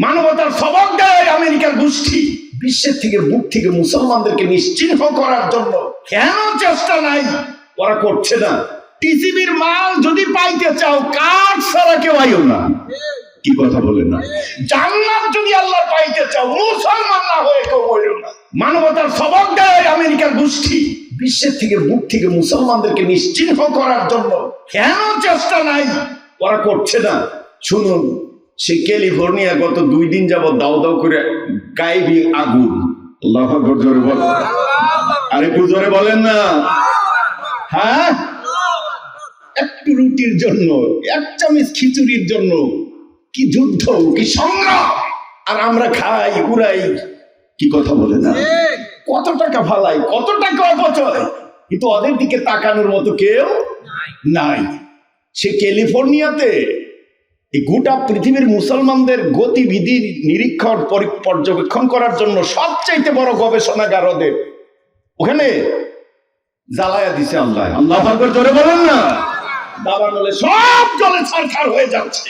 মানবতার সবক দেয় আমেরিকার গোষ্ঠী। বিশ্বের থেকে বুক থেকে মুসলমানদেরকে নিশ্চিহ্ন করার জন্য কেন চেষ্টা নাই? ওরা করছে না। টিসিবির মাল যদি পাইতে চাও কাঠ ছাড়া কেউ আইও না। কি কথা বলেন না? জান্নাত যদি আল্লাহ পাইতে চাও মুসলমান না হয়ে কেউ বইও না। মানবতার সবক দেয় আমেরিকার গোষ্ঠী। বিশ্বের থেকে বুক থেকে মুসলমানদেরকে নিশ্চিহ্ন করার জন্য কেন চেষ্টা নাই? ওরা করছে না। শুনুন, সে ক্যালিফোর্নিয়া গত 2 দিন যাবত দাও দাও করে গায়েবী আগুন। আল্লাহু আকবার, জোরে বলেন। আরে একটু জোরে বলেন না। হ্যাঁ, একটু রুটির জন্য, 1 চামচ খিচুড়ির জন্য কি যুদ্ধ, কি সংগ্রাম, আর আমরা খাই উড়াই। কি কথা বলে না? কত টাকা ফালাই, কত টাকা অপচয়, কিন্তু ওদের দিকে তাকানোর মতো কেউ নাই। সে ক্যালিফোর্নিয়াতে এই গোটা পৃথিবীর মুসলমানদের গতিবিধি নিরীক্ষণ পর্যবেক্ষণ করার জন্য সবচাইতে বড় গবেষণাগার ওদের ওখানে জ্বালায়া দিছে আল্লাহ। আল্লাহু আকবার, জোরে বলেন না। দাবার বলে সব জলে ছারখার হয়ে যাচ্ছে।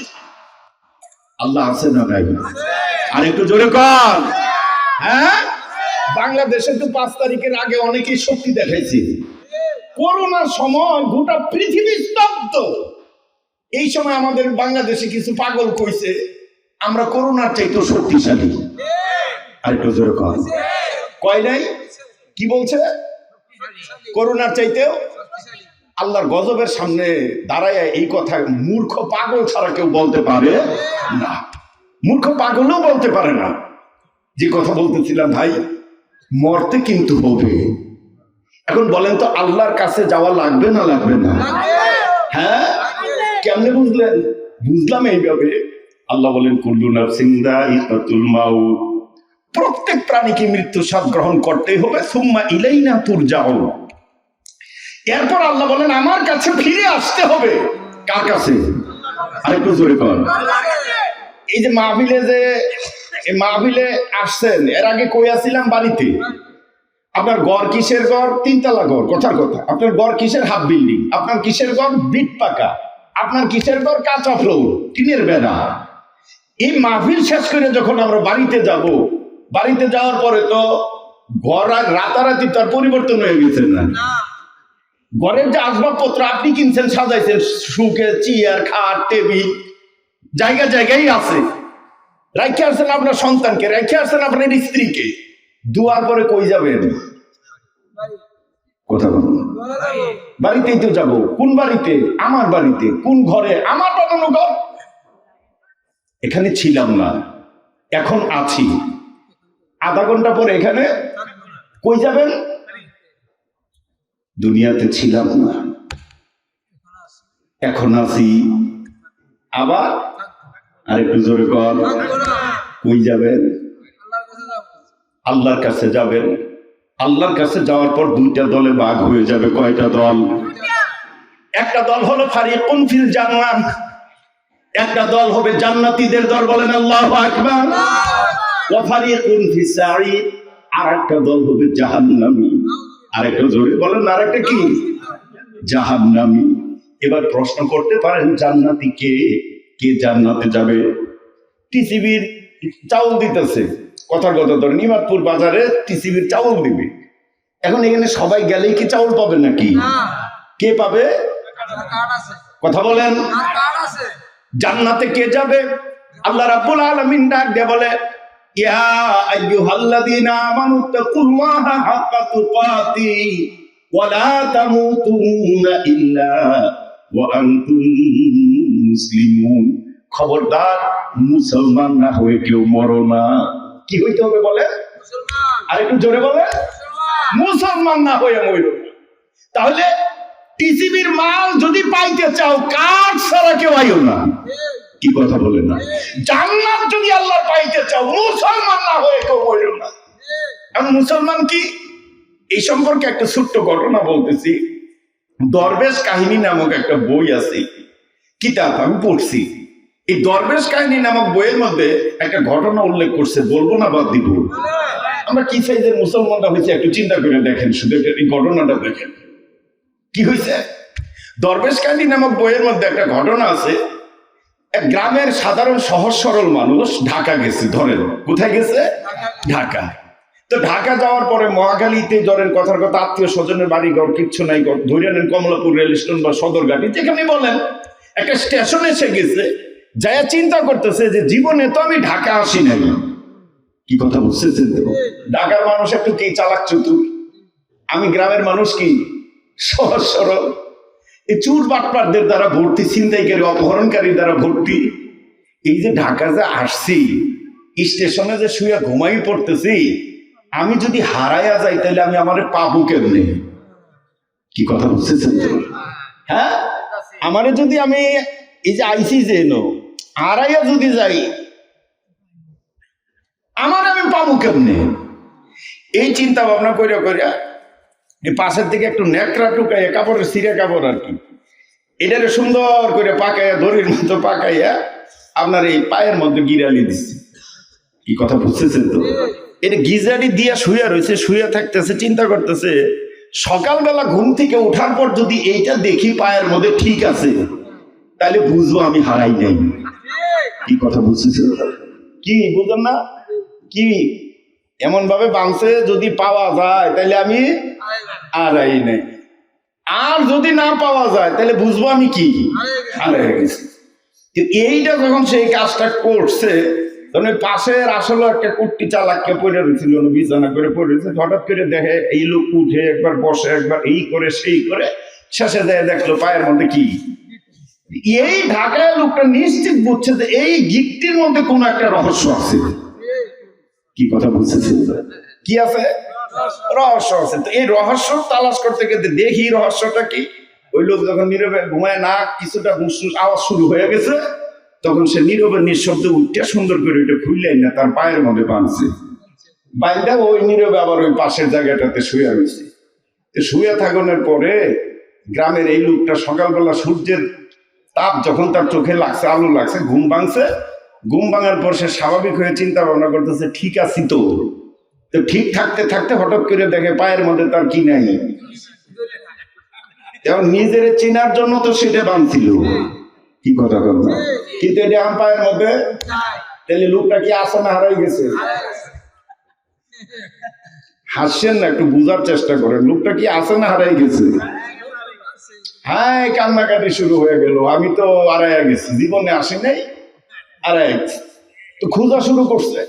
আল্লাহ আছে না নাই? আর একটু জোরে কর। হ্যাঁ, বাংলাদেশে তো 5 তারিখের আগে অনেকেই শক্তি দেখাইছে। করোনার সময় গোটা পৃথিবী স্তব্ধ। এই সময় আমাদের বাংলাদেশে কিছু পাগল কইছে আমরা করোনার চাইতেও শক্তিশালী। আর একটু জোরে কর। কয় নাই? কি বলছে? করোনার চাইতেও। আল্লাহর গজবের সামনে দাঁড়ায় এই কথা মূর্খ পাগল ছাড়া কেউ বলতে পারে না। মূর্খ পাগলও বলতে পারে না। যে কথা বলতেছিলাম ভাই, মরতে কিন্তু হবে। এখন বলেন তো, আল্লাহর কাছে যাওয়া লাগবে না লাগবে না? হ্যাঁ, কেমনে বুঝলেন? বুঝলাম এইভাবে। আল্লাহ বলেন কুল্লু নাফসিন যায়িকাতুল মাউত, প্রত্যেক প্রাণীকে মৃত্যুর স্বাদ গ্রহণ করতেই হবে। সুম্মা ইলাইনা তুরজাউন। এরপর আল্লাহ বলেন আমার কাছে ফিরে আসতে হবে। কার কাছে? আরেকটু জোরে কর। এই যে মাহফিলে আসছেন, এর আগে কই আসছিলাম? বাড়িতে। আপনার ঘর কিসের ঘর? 3 তলা ঘর। কথার কথা। আপনার ঘর কিসের? Half building. আপনার কিসের ঘর? বিট পাকা। আপনার কিসের ঘর? কাঁচা ফ্লোর, টিনের বেড়া। এই মাহফিল শেষ করে যখন আমরা বাড়িতে যাব, বাড়িতে যাওয়ার পরে তো ঘর আর রাতারাতি তার পরিবর্তন হয়ে গেছে না। ঘরের যে আসবাবপত্র আপনি কিনছেন, সাজাইছেন, সুখে চেয়ার, খাট, টেবিল জায়গা জায়গায় আছে। রাখে আসছেন আপনার সন্তানকে, রেখে আসছেন আপনার স্ত্রীকে। দুয়ার পরে কই যাবেন? কথা বলুন। বাড়িতেই তো যাবো। কোন বাড়িতে? আমার বাড়িতে। কোন ঘরে? আমার বানানো ঘর। এখানে ছিলাম না, এখন আছি। আধা ঘন্টা পরে এখানে। কই যাবেন? দুনিয়াতে ছিলাম না, এখন আছি। আবার আরেকটু জোরে কর। কই যাবেন? আল্লাহর কাছে যাবেন। আল্লাহর কাছে যাওয়ার পর 2টা দলে ভাগ হয়ে যাবে। কয়টা দল? একটা দল হলো ফারিকুন ফিল জান্নাত, একটা দল হবে জান্নাতীদের দল। বলেন আল্লাহু আকবার। ওয়া ফারিকুন ফিস সাঈর, আর একটা দল হবে জাহান্নামী। আরেকটা জোরে বলেন, আরেকটা কি? জাহান্নামী। এবার প্রশ্ন করতে পারেন জান্নাতি কে? কে জান্নাতে যাবে? টিসিবির চাউল দিতেছে। কথার কথা ধরেন ইমাদপুর বাজারে টিসিবির চাউল দিবে। এখন এখানে সবাই গেলেই কি চাউল পাবে নাকি? কে পাবে? কথা বলেন। জান্নাতে কে যাবে? আল্লাহ রাব্বুল আলামিন ডাক দিয়ে বলে ইয়া আইয়ুহাল্লাযীনা আমানু তাকুল্লাহা হাক্কা তুকাতি ওয়া লা তামুতুন্না ইল্লা ওয়া আনতুম মুসলিমুন। খবরদার, মুসলমান না হয়ে কেউ মরো না। কি হইতে হবে বলে? মুসলমান। আর একটু জোরে বলে, মুসলমান না হয়ে মরো না। তাহলে টিসিবির মাল যদি পাইতে চাও কাঠ ছাড়া কেউ আইও না। কি কথা বলে না? জান্নাত যদি আল্লাহ পাইতে চাও মুসলমান না হয়ে কেউ মরো না। এখন মুসলমান কি? এই সম্পর্কে একটা ছোট্ট ঘটনা বলতেছি। দরবেশ কাহিনী নামক একটা বই আছে, কিতাব আমি পড়ছি। এই দরবেশ কাহিনী নামক বইয়ের মধ্যে একটা ঘটনা উল্লেখ করছে, বলবো না বাদ দিব। আমরা কি সাইজের মুসলমানরা হয়েছে একটু চিন্তা করে দেখেন, শুধু এই ঘটনাটা দেখেন কি হয়েছে। দরবেশ কাহিনী নামক বইয়ের মধ্যে একটা ঘটনা আছে। এক গ্রামের সাধারণ সহজ সরল মানুষ ঢাকা গেছে, ধরেন কোথায় গেছে, ঢাকা। তো ঢাকা যাওয়ার পরে মহাখালীতে ধরেন কথার কথা আত্মীয় স্বজনের বাড়ি ঘর কিচ্ছু নাই, ধরে নেন কমলাপুর রেল স্টেশন বা সদরঘাটি যেখানে বলেন, একটা স্টেশনে এসে গেছে, যাইয়া চিন্তা করতেছে যে জীবনে তো আমি ঢাকা আসি নাই। কি কথা বুঝতেছেন? ঢাকার মানুষ একটু কি চালাক চতুর, আমি গ্রামের মানুষ কি সহজ সরল। এই চুর বাটপারদের দ্বারা ভর্তি, ছিনতাইকারী অপহরণকারীর দ্বারা ভর্তি। এই যে ঢাকা যে আসছি, স্টেশনে যে শুয়ে ঘুমাই পড়তেছি, আমি যদি হারাইয়া যাই তাহলে আমি আমার পাবো কেমনে? কি কথা বুঝতেছেন? হ্যাঁ, আমারে যদি আমি এই যে আইসি যে হারাইয়া যদি যাই, আমার আমি পাবো কেমনে? এই চিন্তা ভাবনা করিয়া করিয়া এই পাশের দিকে একটু নেকড়া টুকাইয়া, কাপড়ের সিরে কাপড় আর কি, এটারে সুন্দর করে পাকাইয়া, দড়ির মতো পাকাইয়া আপনার এই পায়ের মধ্যে গিরালি দিচ্ছে। কি কথা বুঝতেছেন তো? এটা গিজারি দিয়া শুয়ে রয়েছে, শুয়ে থাকতেছে, চিন্তা করতেছে সকালবেলা ঘুম থেকে ওঠার পর যদি এইটা দেখি পায়ের মধ্যে ঠিক আছে, তাহলে বুঝবো আমি হারাই নাই। কি কথা বুঝতেছেন? কি বুঝেন না? কি এমন ভাবে বাঁচে যদি পাওয়া যায় তাহলে আমি হারাই নাই, আর যদি না পাওয়া যায় তাহলে বুঝবো আমি কি হারাই গেছি। এইটা যখন সেই কাজটা করছে, তখন পাশের আসলে একটা কুট্টি চালাককে পড়ে রয়েছিল, বিছানা করে পড়ে রয়েছে। হঠাৎ করে দেখে এই লোক উঠে একবার বসে, একবার এই করে সেই করে, শেষে দেয় দেখলো পায়ের মধ্যে কি। এই ঢাকায় লোকটা নিশ্চিত বুঝছে যে এই গিটটির মধ্যে কোন একটা রহস্য আছে। কি কথা বুঝতেছেন? কি আছে? রহস্য আছে। তো এই রহস্য তালাশ করতে গেলে দেখি রহস্যটা কি। ওই লোক যখন নীরবে ঘুমায়, না কিছুটা আওয়াজ শুরু হয়ে গেছে, তখন সে নীরবে নিঃশব্দে উঠে সুন্দর করে ওইটা খুললেন না, তার পায়ের মধ্যে বাঁধছে। বাইন্দা ওই নীরবে আবার ওই পাশের জায়গাটাতে শুয়ে রয়েছে। শুয়ে থাকানোর পরে গ্রামের এই লোকটা সকালবেলা সূর্যের তাপ যখন তার চোখে লাগছে, আলো লাগছে, ঘুম ভাঙছে। ঘুম ভাঙার পর সে স্বাভাবিক হয়ে চিন্তা ভাবনা করতেছে ঠিক আছি তো। ঠিক থাকতে থাকতে হঠাৎ করে দেখে পায়ের মধ্যে তার কি নাই। এবং নিজের চেনার জন্য তো সেটা বাঁধছিল। কি কথা কথা, কিন্তু এটা আমার পায়ের মধ্যে, তাহলে লোকটা কি আসে না হারাই গেছে? হাসছেন না, একটু বুঝার চেষ্টা করেন, লোকটা কি আসে না হারাই গেছে? হ্যাঁ, কান্নাকাটি শুরু হয়ে গেল, আমি তো হারাইয়া গেছি, জীবনে আসি নাই, হারাইয়া গেছি। তো খোঁজা শুরু করছে,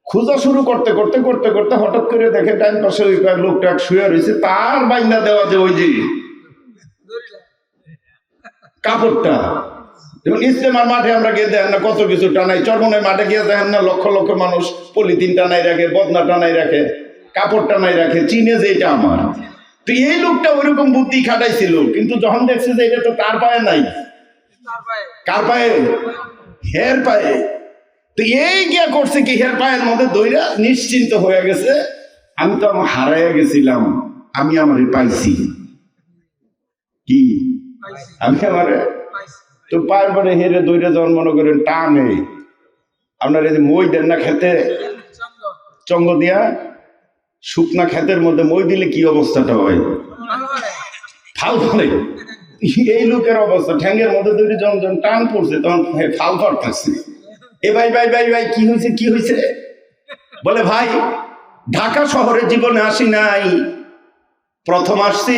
খোঁজা শুরু করতে করতে করতে করতে হঠাৎ করে দেখে ডাইন পাশে ওই লোকটা শুয়ে রয়েছে, তার বাইন্দা দেওয়া যে ওই যে কাপড়টা। যেমন ইস্তেমার মাঠে আমরা গিয়ে দেখেন না কত কিছু টানাই, চরমনের মাঠে গিয়ে দেখেন না লক্ষ লক্ষ মানুষ পলিথিন টানাই রাখে, বদনা টানাই রাখে, কাপড় টানাই রাখে, চিনে যে এটা আমার। তো এই লোকটা ওইরকম বুদ্ধি খাটাইছিল, কিন্তু যখন দেখছে যে এটা তো তার পায়ে নাই, কার পায়ে? হের পায়ে। তো এই গিয়া করছে কি, হের পায়ের মধ্যে দইরা নিশ্চিন্ত হয়ে গেছে, আমি তো আমার হারাইয়া গেছিলাম, আমি আমারে পাইছি। কি আমি আমারে তো পায়ের পরে হেরে দইরা যখন মনে করেন টানে, আপনার এই যে মই দেন না খেতে, চঙ্গ দিয়া শুকনা ক্ষেতের মধ্যে মই দিলে কি অবস্থাটা হয়? ফাল ফলে। এই লোকের অবস্থা, ঠ্যাঙ্গের মধ্যে দইরে যখন টান পড়ছে তখন ফাল ফাটতেছে। এ ভাই ভাই ভাই ভাই কি হয়েছে, কি হয়েছে? বলে ভাই ঢাকা শহরে জীবনে আসি নাই, প্রথম আসছি,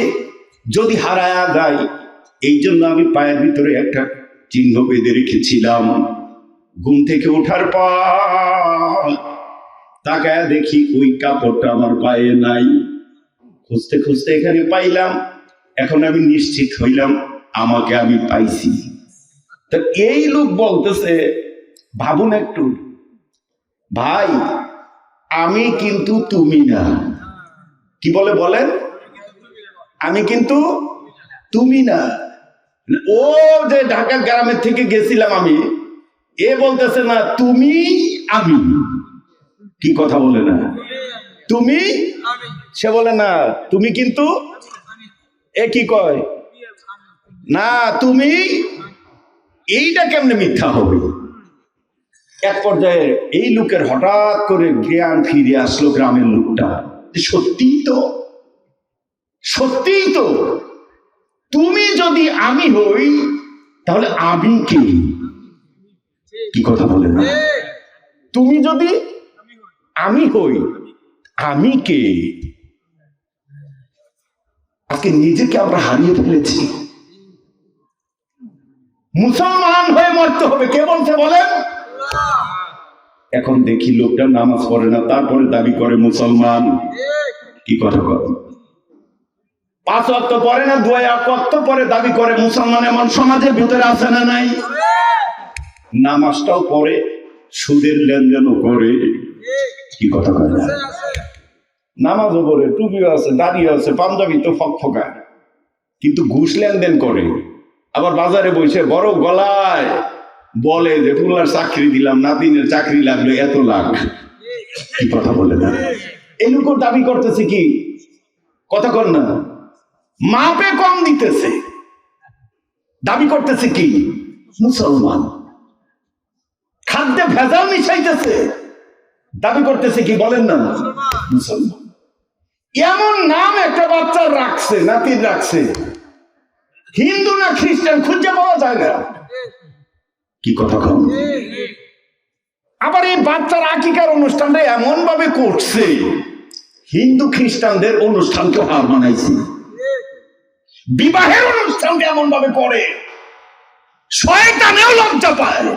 যদি হারায়া যায় এই জন্য আমি পায়ের ভিতরে একটা চিহ্ন বেঁধে রেখেছিলাম। ঘুম থেকে ওঠার পর তাকায় দেখি ওই কাপড়টা আমার পায়ে নাই, খুঁজতে খুঁজতে এখানে পাইলাম, এখন আমি নিশ্চিত হইলাম আমাকে আমি পাইছি। তা এই লোক বলতেছে, ভাবুন একটু ভাই, আমি কিন্তু তুমি না। কি বলে বলেন? আমি কিন্তু তুমি না। ও যে ঢাকা গ্রামের থেকে গেছিলাম আমি, এ বলতেছে না তুমি আমি। কি কথা বলে না? তুমি, সে বলে না তুমি কিন্তু, এ কি কয় না তুমি। এইটা কেমনে মিথ্যা হবে? এক পর্যায়ে এই লোকের হঠাৎ করে জ্ঞান ফিরে আসলো, গ্রামের লোকটা, সত্যিই তো, সত্যিই তো, তুমি যদি আমি হই তাহলে আমি কে? কি কথা বলে না? তুমি যদি আমি হই, আমি কে? আজকে নিজেকে আমরা হারিয়ে ফেলেছি। মুসলমান হয়ে মরতে হবে, কে বলছে বলেন? এখন দেখি লোকটা নামাজ পড়ে না, তারপরে দাবি করে মুসলমান। কি কথা বলে? 5 ওয়াক্ত পড়ে না, 2 ওয়াক্ত পরে দাবি করে মুসলমান। এমন সমাজের ভিতরে আছে না নাই? নামাজটাও পড়ে, সুদের লেনদেনও করে। কি কথা কয় না? নামাজও পড়ে, টুপিও আছে, দাড়িও আছে, পাঞ্জাবি তো ফকফকায়, কিন্তু ঘুষ লেনদেন করে। আবার বাজারে বসে বড় গলায় বলে যে পুলার চাকরি দিলাম, নাতিনের চাকরি লাগলো এত লাখ। কি কথা বলে না? এই লোক দাবি করতেছে কি? কথা কর না, মাপে কম দিতেছে, দাবি করতেছে কি? মুসলমান। খাদ্যে ভেজাল মিশাইতেছে, দাবি করতেছে কি? বলেন না, মুসলমান। এমন নাম একটা বাচ্চা রাখছে, নাতির রাখছে, হিন্দু না খ্রিস্টান খুঁজে পাওয়া যায় না। কি কথা কম? আবার এই বাচ্চার আকিকার অনুষ্ঠানটা এমন ভাবে করছে, হিন্দু খ্রিস্টানদের অনুষ্ঠানকে হার মানাইছে। বিবাহের অনুষ্ঠানটা এমন ভাবে করে, শয়তানেও লজ্জা পায়।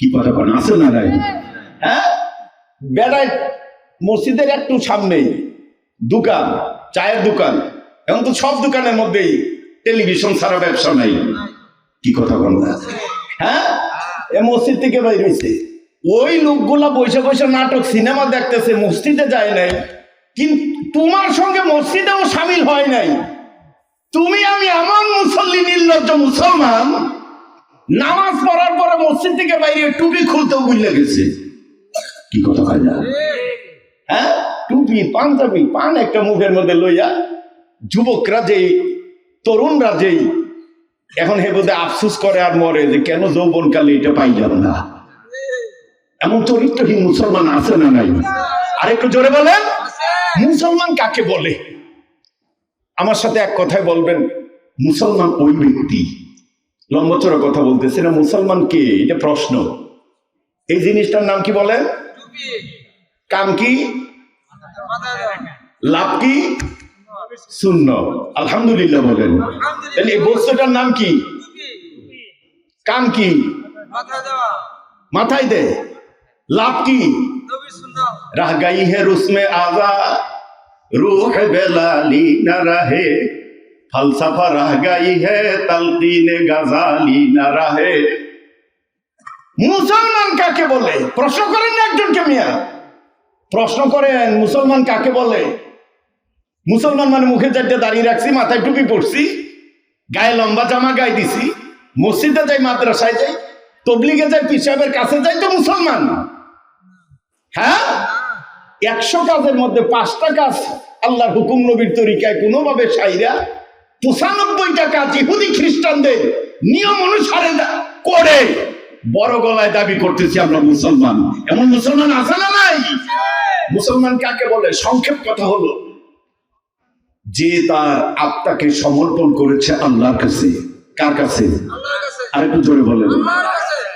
কি কথা কন? আছে না নাই? হ্যাঁ, বেড়ায় মসজিদের একটু সামনেই দোকান, চায়ের দোকান। এখন তো সব দোকানের মধ্যেই টেলিভিশন ছাড়া ব্যবসা নাই। কি কথা বল না? হ্যাঁ, এ মসজিদ থেকে বাইর হয়েছে, ওই লোকগুলা বসে বসে নাটক সিনেমা দেখতেছে, মসজিদে যায় নাই। কিন্তু তোমার সঙ্গে মসজিদেও সামিল হয় নাই। তুমি আমি এমন মুসল্লি, নির্লজ্জ মুসলমান, নামাজ পড়ার পরে মসজিদ থেকে বাইরে টুপি খুলতেও ভুলে গেছে। কি কথা হয় না? হ্যাঁ, টুপি পাঞ্জাবি পান একটা মুখের মধ্যে লইয়া যুবকরা যেই, তরুণরা যেই এখন হে বোধহয় আফসোস করে আর মরে যে কেন যৌবনকালে এটা পাইলাম না। এমন চরিত্রহীন মুসলমান আছে না নাই? আর একটু জোরে বলেন, মুসলমান কাকে বলে? আমার সাথে এক কথায় বলবেন, মুসলমান ওই ব্যক্তি। লম্বচড়া কথা বলতেছে না, মুসলমান কে? এটা প্রশ্ন। এই জিনিসটার নাম কি বলেন? কাম কি? লাভ কি? শূন্য। আলহামদুলিল্লাহ বলেন। তাহলে এই বস্তুটার নাম কি? কাম কি? মাথায় দে। লাভ কি? রাহ গাই হে রুসমে আজা, রূহ বেলালি না রাহে, ফলসফা রাহ গাই হে তালকিনে গাজালি না রাহে। মুসলমান কাকে বলে? প্রশ্ন করেন না একজনকে মিয়া, প্রশ্ন করেন মুসলমান কাকে বলে? মুসলমান মানে মুখে চারটে দাঁড়িয়ে রাখছি, মাথায় টুপি পড়ছি, গায়ে লম্বা জামা গায়ে দিছি, মসজিদে যাই, মাদ্রাসায় যাই, তবলিগে যাই, পীর সাহেবের কাছে যাই, তো মুসলমান। হ্যাঁ, 100 কাজের মধ্যে 5টা কাজ আল্লাহর হুকুম নবীর তরিকায় কোনোভাবে সাইরা, 95টা কাজ ইহুদি খ্রিস্টানদের নিয়ম অনুসারে করে বড় গলায় দাবি করতেছি আমরা মুসলমান। এমন মুসলমান আছে না নাই? মুসলমান কাকে বলে? সংক্ষেপ কথা হলো, যে তার আত্মাকে সমর্পণ করেছে আল্লাহর কাছে। কার কাছে? আরেকটু জোরে বলেন।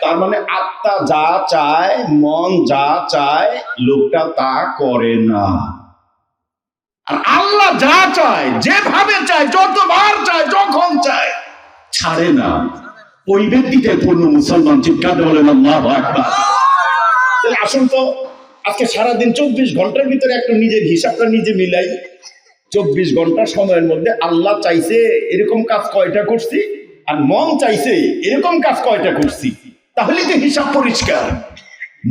তার মানে আত্মা যা চায়, মন যা চায়, লোকটা তা করে না। আর আল্লাহ যা চায়, যেভাবে চায়, যতবার চায়, যখন চায়, ছাড়ে না। ওই ব্যক্তিটাই পূর্ণ মুসলমান। চিৎকার বলেন আল্লাহু আকবার। তাহলে আসুন তো আজকে সারাদিন 24 ঘন্টার ভিতরে একটু নিজের হিসাবটা নিজে মিলাই। 24 ঘন্টা সময়ের মধ্যে আল্লাহ চাইছে এরকম কাজ কয়টা করছি, আর মন চাইছে এরকম কাজ কয়টা করছি, তাহলে তো হিসাব পরিষ্কার।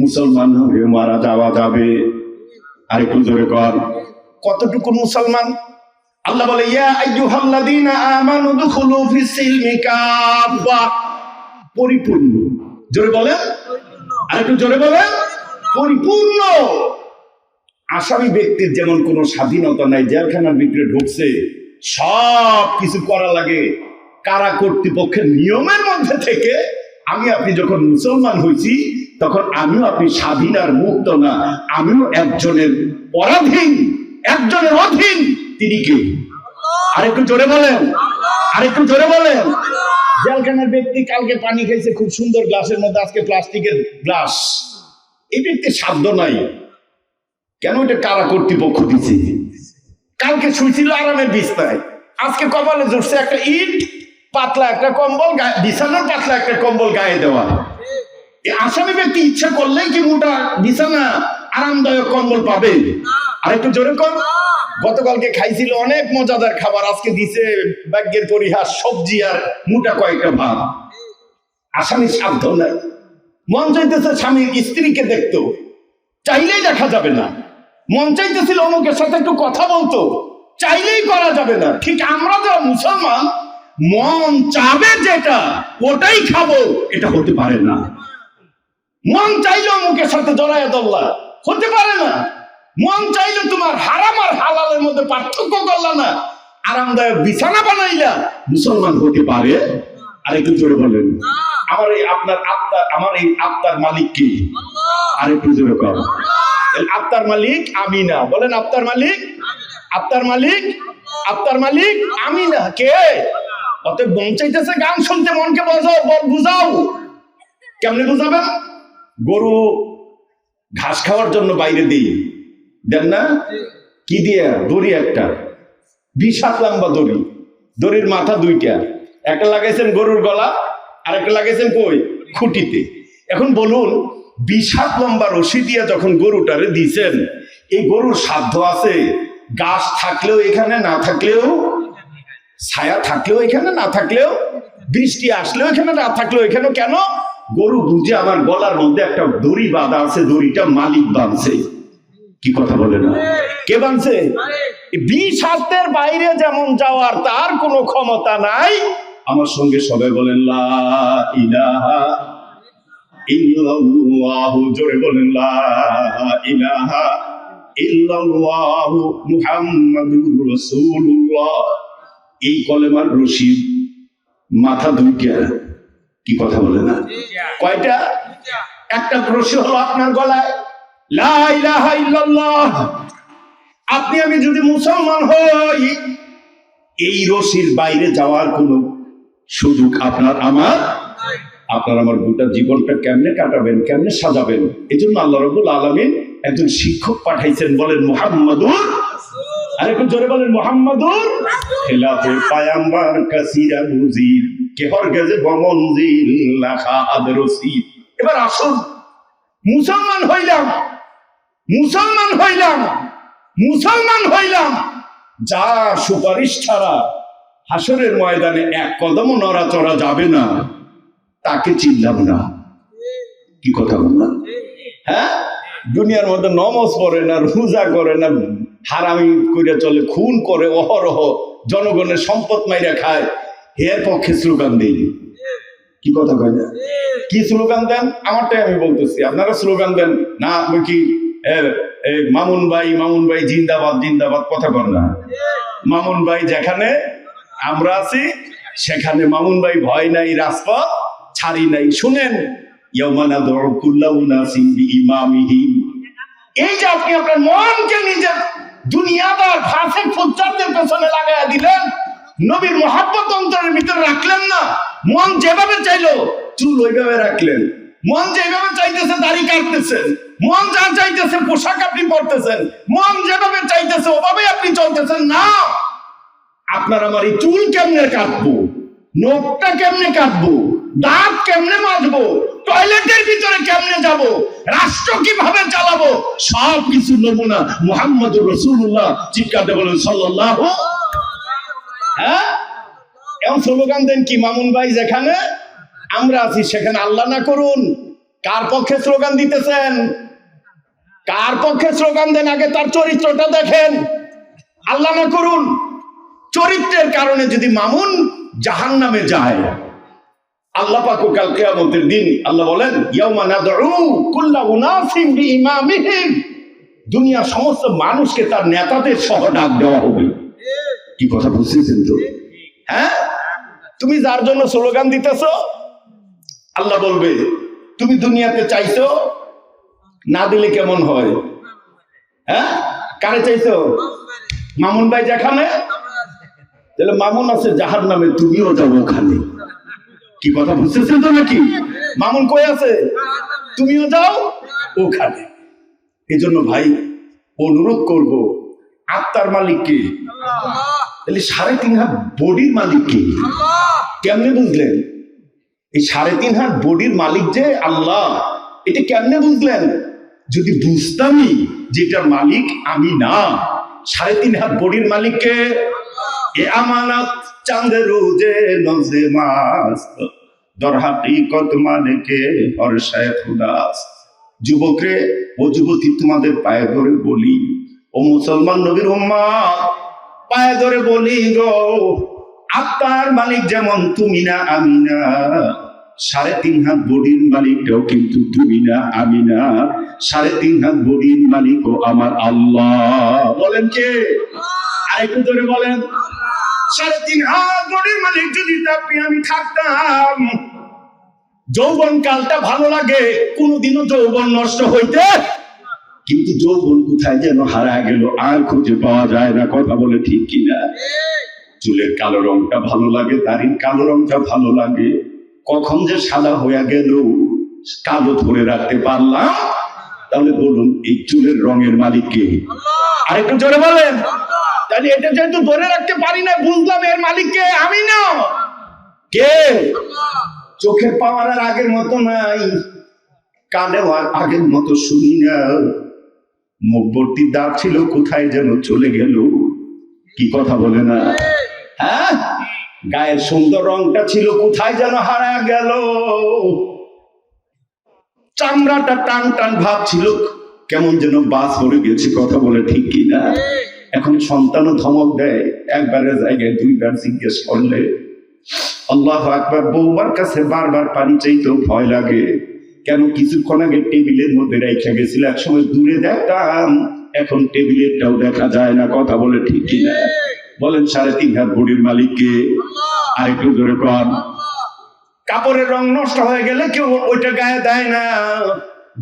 মুসলমান হয়ে মারা যাওয়া যাবে। আর একটু জোরে কর, কতটুকু মুসলমান? আল্লাহ বলে, ইয়া আইয়ুহাল্লাযীনা আমানু দুখুলু ফিস সিলমি কাফা। পরিপূর্ণ। জোরে বলেন, আর একটু জোরে বলেন, পরিপূর্ণ। আসামি ব্যক্তির যেমন কোনো স্বাধীনতা নাই, জেলখানার ভিতরে ঢুকছে, সব কিছু করা লাগে কারা কর্তৃপক্ষের নিয়মের মধ্যে থেকে। আমি আপনি যখন মুসলমান হয়েছি, তখন আমিও আপনি স্বাধীন আর মুক্ত না, আমিও একজনের পরাধীন, একজনের অধীন। তিনি কে? আরেকটু জোরে বলেন, আরেকটু জোরে বলেন। জেলখানার ব্যক্তি কালকে পানি খাইছে খুব সুন্দর গ্লাসের মধ্যে, আজকে প্লাস্টিকের গ্লাস। এই ব্যক্তির সাধ্য নাই, কেন এটা কারা কর্তৃপক্ষ দিছে। কালকে শুয়েছিল আরামের বিছনায়, আজকে কপালে জুটছে একটা ইট, পাতলা একটা কম্বল, বিছানার পাতলা একটা কম্বল গায়ে দেওয়া। এই আসামি ব্যক্তি ইচ্ছা করলেই কি মোটা বিছানা আরামদায়ক কম্বল পাবে? আর একটু জোরে কর। গতকালকে খাইছিল অনেক মজাদার খাবার, আজকে দিছে ভাগ্যের পরিহাস, সবজি আর মোটা কয়েকটা ভাত। আসামি সাধ্য নাই। মন চাইতেছে স্বামীর স্ত্রীকে দেখতো, চাইলেই দেখা যাবে না। মন চাইতেছিল অমুকের সাথে একটু কথা বলতো, চাইলেই করা যাবে না। ঠিক আমরা যারা মুসলমান, মন চাবে যেটা ওটাই খাবো, এটা হতে পারে না। মন চাইলে অমুকের সাথে জড়াইয়া দল্লা, হতে পারে না। মন চাইলে তোমার হারাম আর হালালের মধ্যে পার্থক্য করলা না, আরামদায়ক বিছানা বানাইলা, মুসলমান হতে পারে? আর একটু জোরে বলেন। আমার এই আত্মার মালিক কি? আর একটু জোরে কর। আত্মার মালিক আমি না, বলেন আত্মার মালিক, আত্মার মালিক, আত্মার মালিক আমি না। কে? অতএব মন চাইতেছে গান শুনতে, মনকে বুঝাও। কেমনে বুঝাবেন? গরু ঘাস খাওয়ার জন্য বাইরে দিই, দেন না? কি দিয়ে? দড়ি একটা, 20 লম্বা দড়ি, দড়ির মাথা দুইটা, একটা লাগাইছেন গরুর গলা, আর একটা লাগাইছেন কই? খুঁটিতে। এখন বলুন, 20 লম্বা রশি দিয়ে যখন গরুটারে দিয়েছেন, এই গরুর সাধ্য আছে গাছ থাকলেও এখানে, না থাকলেও, ছায়া থাকলেও এখানে, না থাকলেও, বৃষ্টি আসলেও এখানে, না থাকলেও এখানে। কেন? গরু বুঝে আমার গলার মধ্যে একটা দড়ি বাঁধা আছে, দড়িটা মালিক বাঁধছে। কি কথা বলে না? কে বাঁধছে? 20 হাতের বাইরে যেমন যাওয়ার তার কোনো ক্ষমতা নাই। আমার সঙ্গে সবাই বলেন লা ইলাহা ইল্লাল্লাহু, জোরে বলেন লা ইলাহা ইল্লাল্লাহু মুহাম্মাদুর রাসূলুল্লাহ। এই কলেমার রশি মাথা দুইটা। কি কথা বলে না? কয়টা? একটা রশি হলো আপনার গলায়, লা ইলাহা ইল্লাল্লাহ। আপনি আমি যদি মুসলমান হই, এই রশির বাইরে যাওয়ার কোনো সুযোগ আপনার আমার গোটা জীবনটা কেমনে কাটাবেন, কেমনে সাজাবেন, এই জন্য আল্লাহ রাব্বুল আলামিন একজন শিক্ষক পাঠাইছেন। বলেন মুহাম্মাদুর, আর একটু জোরে বলেন মুহাম্মাদুর। খেলাফে পায়াম্বার কাসিরা বুজির কেহর গেজে বমনজিল লাখা আদরসি। এবার আসুন, মুসলমান হইলাম, মুসলমান হইলাম, মুসলমান হইলাম, যা সুপারিশ ছাড়া হাসরের ময়দানে এক কদমও নড়াচড়া যাবে না, তাকে চিনলাম না। কি কথা বললাম? হ্যাঁ, দুনিয়ার মধ্যে নমাজ পড়ে না, রোজা করে না, হারামি করে চলে, খুন করে অহরহ, জনগণের সম্পদ মাইরা খায়, এর পক্ষে স্লোগান দেই। কি কথা কয় না? কি স্লোগান দেন? আমারটাই আমি বলতেছি, আপনারা স্লোগান দেন না। আপনি কি মামুন ভাই জিন্দাবাদ জিন্দাবাদ কথা কর না? মামুন ভাই যেখানে আমরা আছি সেখানে মামুন ভাই ভয় নাই, রাজপথ ছাড়ি নাই। শুনেন, ইয়াউমানা দু'উ কুল্লু উনাসিন বিইমামিহিম। এই যে আপনি আপনার মনকে নিজের দুনিয়াদার ফাসিক ফুজ্জারদের পেছনে লাগাইয়া দিলেন, নবীর মহব্বত অন্তরের ভিতরে রাখলেন না। মন যেভাবে চাইলো চুল ওইভাবে রাখলেন, মন যেভাবে চাইতেছে দাড়ি কাটতেছেন, মন যা চাইতেছে পোশাক আপনি পরতেছেন, মন যেভাবে চাইতেছে ওভাবে আপনি চলতেছেন না। আপনার আমার এই চুল কেমনে কাটবো, নখটা কেমনে কাটবো, দাঁত কেমনে মাজবো, টয়লেটের ভিতরে কেমনে যাব, রাষ্ট্র কিভাবে চালাবো, সব কিছু নমুনা মুহাম্মদুর রাসূলুল্লাহ। চিৎকার বলেন সাল্লাল্লাহু। হ্যাঁ, এমন স্লোগান দেন কি? মামুন ভাই যেখানে আমরা আছি সেখানে আল্লাহ না করুন। কার পক্ষে স্লোগান দিতেছেন? কার পক্ষে স্লোগান দেন? আগে তার চরিত্রটা দেখেন। আল্লাহ না করুন, চরিত্রের কারণে যদি মামুন জাহান্নামে যায়, আল্লাহ পাক কাল কিয়ামতের দিন আল্লাহ বলেন ইয়াউমা নাদউ কুল্লু উনাসিন বিইমামিহিম, দুনিয়ার সমস্ত মানুষকে তার নেতাদের সহ ডাক দেওয়া হবে। কি কথা বুঝছেন তো? হ্যাঁ, তুমি যার জন্য স্লোগান দিতেছো, আল্লাহ বলবে তুমি দুনিয়াতে চাইছো, না দিলে কেমন হয়? হ্যাঁ, কারে চাইছো? মামুন ভাই যেখানে, তাহলে মামুন আছে জাহান্নামে, তুমিও যাবো ওখানে। কি কথা বুঝতেছেন তো নাকি? মামুন কই আছে? তুমিও যাও ওখানে। এই জন্য ভাই অনুরোধ করব, আত্মার মালিক কে? তাহলে 3.5 হাত বডির মালিক কে? কেমনে বুঝলেন? এই 3.5 হাত বডির মালিক যে আল্লাহ, এটা কেমনে বুঝলেন? যদি বুঝতামই যেটার মালিক আমি না, 3.5 হাত বডির মালিক কে? এ আমানত চাঁদের রোজে নজে মাস দরহাটি কত মালিকে হরসায় খুদাস। যুবকরে ও যুবতী, তোমাদের পায়ে ধরে বলি, ও মুসলমান নবীর উম্মাত, পায়ে ধরে বলি গো, আত্মার মালিক যেমন তুমি না আমি না, 3.5 হাত বডির মালিকটাও কিন্তু তুমি না আমি না। 3.5 হাত বডির মালিকও আমার আল্লাহ। বলেন কে? আরেকটু ধরে বলেন। 3.5 হাত বডির মালিক যদি আপনি আমি থাকতাম, যৌবন কালটা ভালো লাগে, কোনদিনও যৌবন নষ্ট হইতে, কিন্তু যৌবন কোথায় যেন হারায় গেল, আর খুঁজে পাওয়া যায় না। কথা বলে ঠিক কিনা? চুলের কালো রংটা ভালো লাগে, দাড়ির কালো রংটা ভালো লাগে, কখন যে সাদা হয়ে গেল, কালো ধরে রাখতে পারলাম? তাহলে বলুন, এই চুলের রঙের মালিক কে? আরেকটু জোরে বলেন। তাহলে এটা যেহেতু ধরে রাখতে পারি না, বুঝলাম এর মালিক কে? আমি না। কে? চোখের পাওয়ার আর আগের মতো নাই, কানেও আর আগের মতো শুনি না, মুখ ভর্তি দাঁত ছিল, কোথায় যেন চলে গেল। কি কথা বলে না? হ্যাঁ, গায়ের সুন্দর রংটা ছিল, কোথায় যেন হারায় গেল। চামড়াটা টান টান ভাব ছিল, কেমন যেন বাস পড়ে গেছে। কথা বলে ঠিক কিনা? এখন সন্তানও ধমক দেয়, একবারের জায়গায় 2 বার জিজ্ঞেস করলে আল্লাহু আকবার। বউমার কাছে বারবার পানি চাইতেও ভয় লাগে। কেন? কিছুক্ষণ আগে টেবিলের মধ্যে রেখে গেছিল, একসময় দূরে দেখতাম, এখন টেবিলেরটাও দেখা যায় না। কথা বলে ঠিক কিনা? বলেন, 3.5 হাত বডির মালিক কে? আরেকটু জোরে কর। কাপড়ের রং নষ্ট হয়ে গেলে কেউ ওইটা গায়ে দেয় না,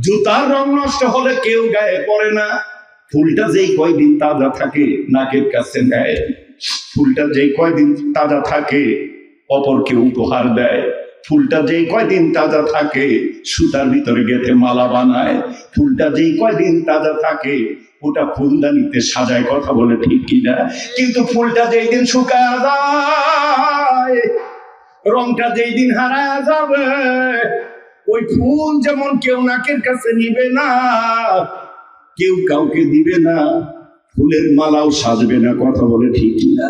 জুতার রং নষ্ট হলে কেউ গায়ে পরে না। ফুলটা যেই কয়দিন তাজা থাকে নাকের কাছে নেয়, ফুলটা যেই কয়দিন তাজা থাকে অপরকে উপহার দেয়, ফুলটা যেই কয়দিন তাজা থাকে সুতার ভিতরে গেঁথে মালা বানায়, ফুলটা যেই কয়দিন তাজা থাকে ওটা ফুলদানিতে সাজায়। কথা বলে ঠিক কিনা? কিন্তু ফুলটা যেই দিন শুকায় যায়, রংটা যেই দিন হারায় যাবে, ওই ফুল যেমন কেউ নাকের কাছে নিবে না, কেউ কাউকে দিবে না, ফুলের মালাও সাজবে না। কথা বলে ঠিক কিনা?